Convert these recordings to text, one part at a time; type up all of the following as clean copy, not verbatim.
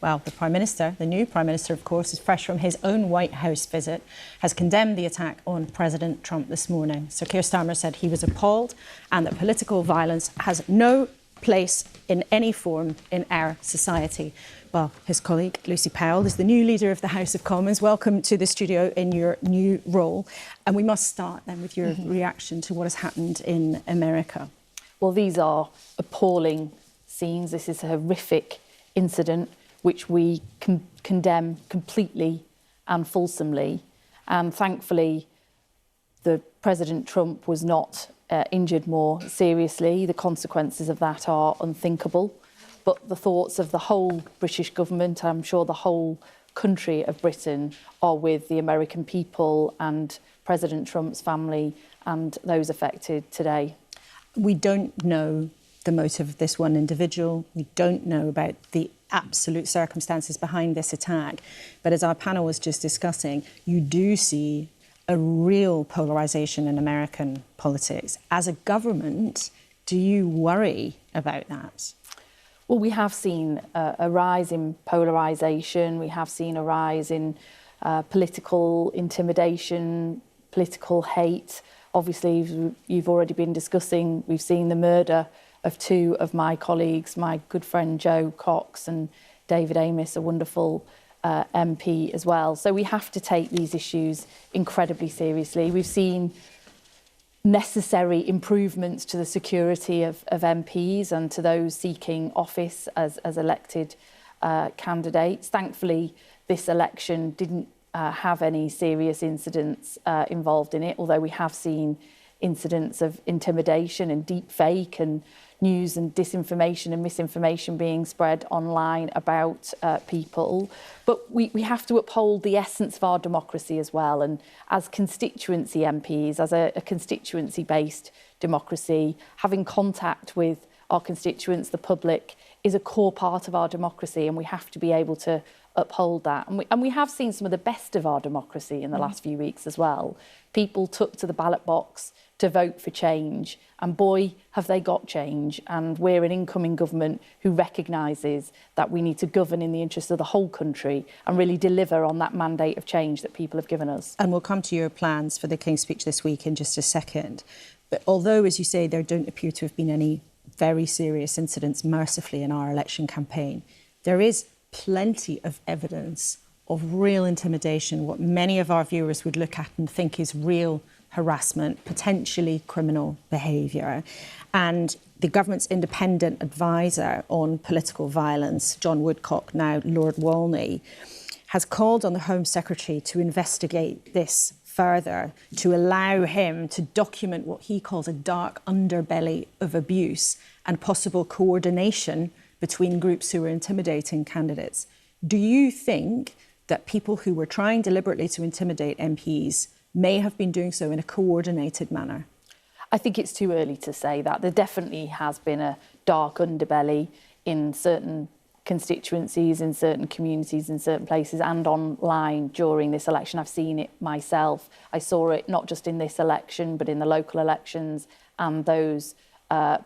Well, the new Prime Minister, of course, is fresh from his own White House visit, has condemned the attack on President Trump this morning. Sir Keir Starmer said he was appalled and that political violence has no place in any form in our society. Well, his colleague, Lucy Powell, is the new leader of the House of Commons. Welcome to the studio in your new role. And we must start then with your reaction to what has happened in America. Well, these are appalling scenes. This is a horrific incident which we condemn completely and fulsomely. And thankfully, the President Trump was not injured more seriously. The consequences of that are unthinkable. But the thoughts of the whole British government, I'm sure the whole country of Britain, are with the American people and President Trump's family and those affected today. We don't know the motive of this one individual. We don't know about the absolute circumstances behind this attack. But as our panel was just discussing, you do see a real polarisation in American politics. As a government, do you worry about that? Well, we have seen a rise in polarisation. We have seen a rise in political intimidation, political hate. Obviously, you've already been discussing, we've seen the murder of two of my colleagues, my good friend Joe Cox and David Amess, a wonderful MP as well. So we have to take these issues incredibly seriously. We've seen necessary improvements to the security of MPs and to those seeking office as elected candidates. Thankfully, this election didn't have any serious incidents involved in it, although we have seen incidents of intimidation and deep fake and news and disinformation and misinformation being spread online about people. But we have to uphold the essence of our democracy as well. And as constituency MPs, as a constituency-based democracy, having contact with our constituents, the public, is a core part of our democracy, and we have to be able to uphold that. And we have seen some of the best of our democracy in the last few weeks as well. People took to the ballot box to vote for change, and boy, have they got change. And we're an incoming government who recognises that we need to govern in the interests of the whole country and really deliver on that mandate of change that people have given us. And we'll come to your plans for the King's Speech this week in just a second. But although, as you say, there don't appear to have been any very serious incidents, mercifully, in our election campaign, there is plenty of evidence of real intimidation, what many of our viewers would look at and think is real harassment, potentially criminal behaviour. And the government's independent advisor on political violence, John Woodcock, now Lord Walney, has called on the Home Secretary to investigate this further, to allow him to document what he calls a dark underbelly of abuse and possible coordination between groups who are intimidating candidates. Do you think that people who were trying deliberately to intimidate MPs may have been doing so in a coordinated manner? I think it's too early to say that. There definitely has been a dark underbelly in certain constituencies, in certain communities, in certain places and online during this election. I've seen it myself. I saw it not just in this election, but in the local elections and those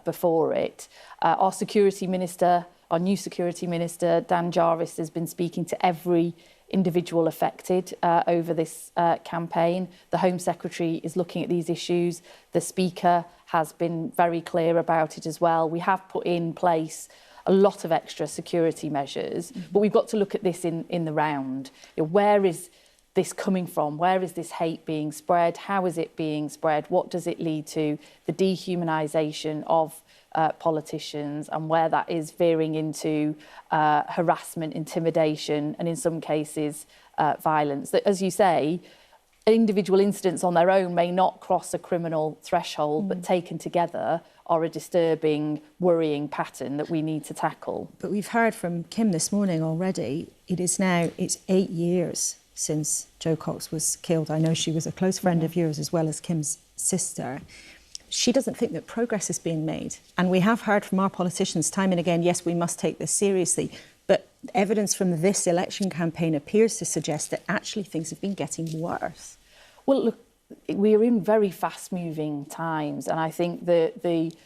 before it. Our Security Minister, our new Security Minister, Dan Jarvis, has been speaking to every individual affected over this campaign. The Home Secretary is looking at these issues. The Speaker has been very clear about it as well. We have put in place a lot of extra security measures, but we've got to look at this in the round. You know, where is this coming from? Where is this hate being spread? How is it being spread? What does it lead to? The dehumanisation of politicians, and where that is veering into harassment, intimidation, and in some cases, violence. That, as you say, individual incidents on their own may not cross a criminal threshold, but taken together are a disturbing, worrying pattern that we need to tackle. But we've heard from Kim this morning already. It's 8 years since Joe Cox was killed. I know she was a close friend of yours as well as Kim's sister. She doesn't think that progress is being made. And we have heard from our politicians time and again, yes, we must take this seriously. But evidence from this election campaign appears to suggest that actually things have been getting worse. Well, look, we are in very fast-moving times, and I think the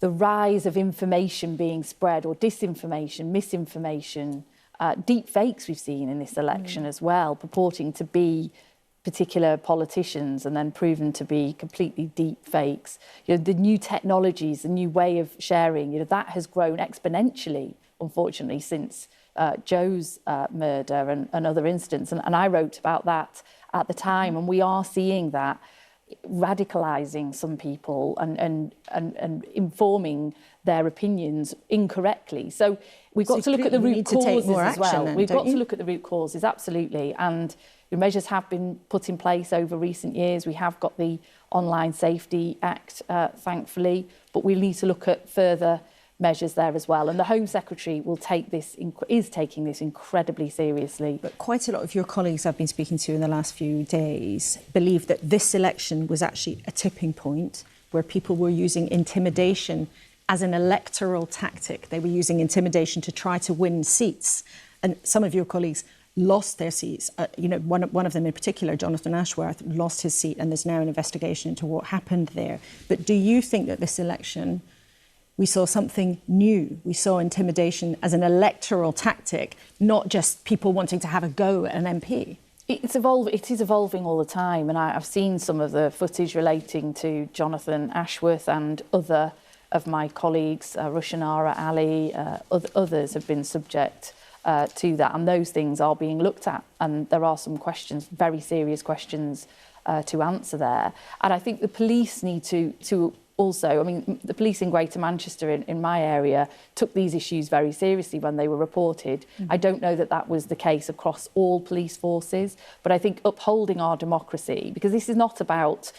rise of information being spread, or disinformation, misinformation, deep fakes we've seen in this election as well, purporting to be particular politicians and then proven to be completely deep fakes. You know, the new technologies, the new way of sharing, you know, that has grown exponentially, unfortunately, since Joe's murder and other incidents. And I wrote about that at the time, and we are seeing that radicalising some people and informing their opinions incorrectly. So we've got to look at the root causes as well. We've got to look at the root causes, absolutely. And the measures have been put in place over recent years. We have got the Online Safety Act, thankfully, but we need to look at further measures there as well. And the Home Secretary will is taking this incredibly seriously. But quite a lot of your colleagues I've been speaking to in the last few days believe that this election was actually a tipping point where people were using intimidation as an electoral tactic. They were using intimidation to try to win seats. And some of your colleagues lost their seats. You know, one of them in particular, Jonathan Ashworth, lost his seat, and there's now an investigation into what happened there. But do you think that this election, we saw something new? We saw intimidation as an electoral tactic, not just people wanting to have a go at an MP? It is evolving all the time, and I've seen some of the footage relating to Jonathan Ashworth and other of my colleagues, Rushanara Ali, others have been subject to that, and those things are being looked at, and there are some questions, very serious questions to answer there. And I think the police need to also, I mean, the police in Greater Manchester in my area took these issues very seriously when they were reported. I don't know that that was the case across all police forces, but I think upholding our democracy, because this is not about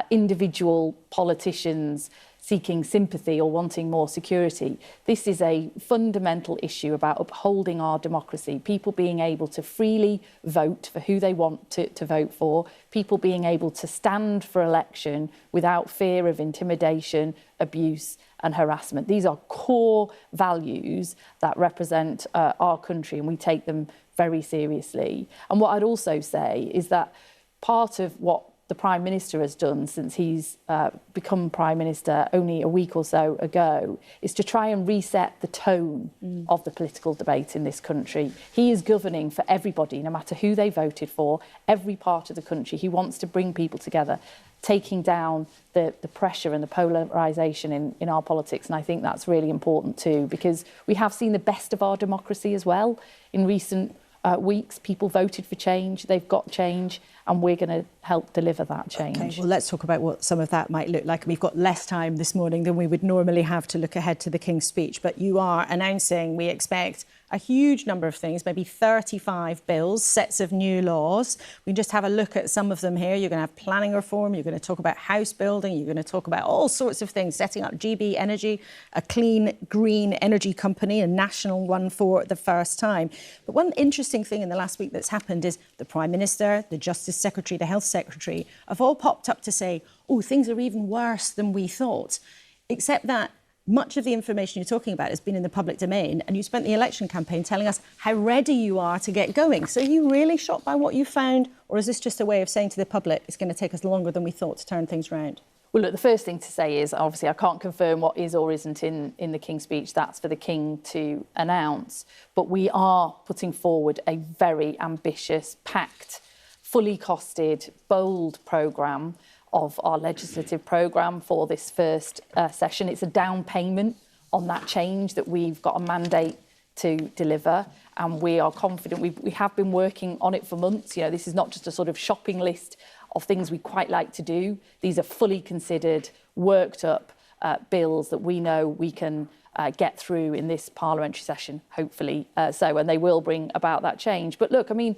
individual politicians seeking sympathy or wanting more security. This is a fundamental issue about upholding our democracy, people being able to freely vote for who they want to vote for, people being able to stand for election without fear of intimidation, abuse and harassment. These are core values that represent our country, and we take them very seriously. And what I'd also say is that part of what the Prime Minister has done since he's become Prime Minister only a week or so ago is to try and reset the tone of the political debate in this country. He is governing for everybody, no matter who they voted for, every part of the country. He wants to bring people together, taking down the pressure and the polarisation in our politics. And I think that's really important too, because we have seen the best of our democracy as well in recent weeks. People voted for change, they've got change, and we're going to help deliver that change. Okay, well, let's talk about what some of that might look like. We've got less time this morning than we would normally have to look ahead to the King's speech, but you are announcing, we expect, a huge number of things, maybe 35 bills, sets of new laws. We can just have a look at some of them here. You're going to have planning reform, you're going to talk about house building, you're going to talk about all sorts of things, setting up GB Energy, a clean, green energy company, a national one for the first time. But one interesting thing in the last week that's happened is the Prime Minister, the Justice Secretary, the Health Secretary have all popped up to say, oh, things are even worse than we thought, except that much of the information you're talking about has been in the public domain, and you spent the election campaign telling us how ready you are to get going. So are you really shocked by what you found, or is this just a way of saying to the public it's going to take us longer than we thought to turn things around? Well, look, the first thing to say is, obviously, I can't confirm what is or isn't in the King's speech. That's for the King to announce. But we are putting forward a very ambitious, packed, fully costed, bold programme of our legislative programme for this first session. It's a down payment on that change that we've got a mandate to deliver, and we are confident. We have been working on it for months. You know, this is not just a sort of shopping list of things we quite like to do. These are fully considered, worked up bills that we know we can get through in this parliamentary session, hopefully so, and they will bring about that change. But look, I mean,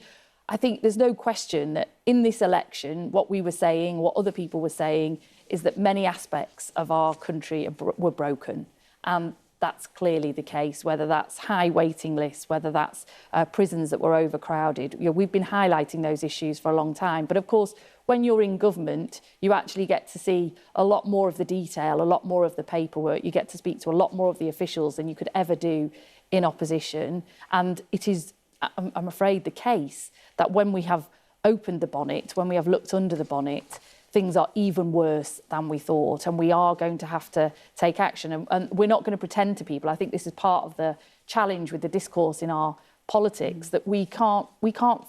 I think there's no question that in this election, what we were saying, what other people were saying, is that many aspects of our country were broken. And that's clearly the case, whether that's high waiting lists, whether that's prisons that were overcrowded. You know, we've been highlighting those issues for a long time. But of course, when you're in government, you actually get to see a lot more of the detail, a lot more of the paperwork. You get to speak to a lot more of the officials than you could ever do in opposition. And it is, I'm afraid, the case that when we have opened the bonnet, when we have looked under the bonnet, things are even worse than we thought, and we are going to have to take action. And we're not going to pretend to people. I think this is part of the challenge with the discourse in our politics that we can't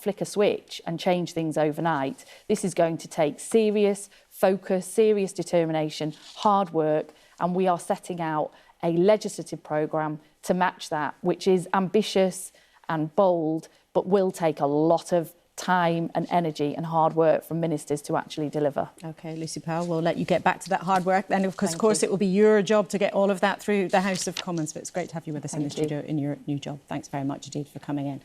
flick a switch and change things overnight. This is going to take serious focus, serious determination, hard work, and we are setting out a legislative programme to match that, which is ambitious and bold, but will take a lot of time and energy and hard work from ministers to actually deliver. OK, Lucy Powell, we'll let you get back to that hard work. And of course, it will be your job to get all of that through the House of Commons. But it's great to have you with us in the studio in your new job. Thanks very much indeed for coming in.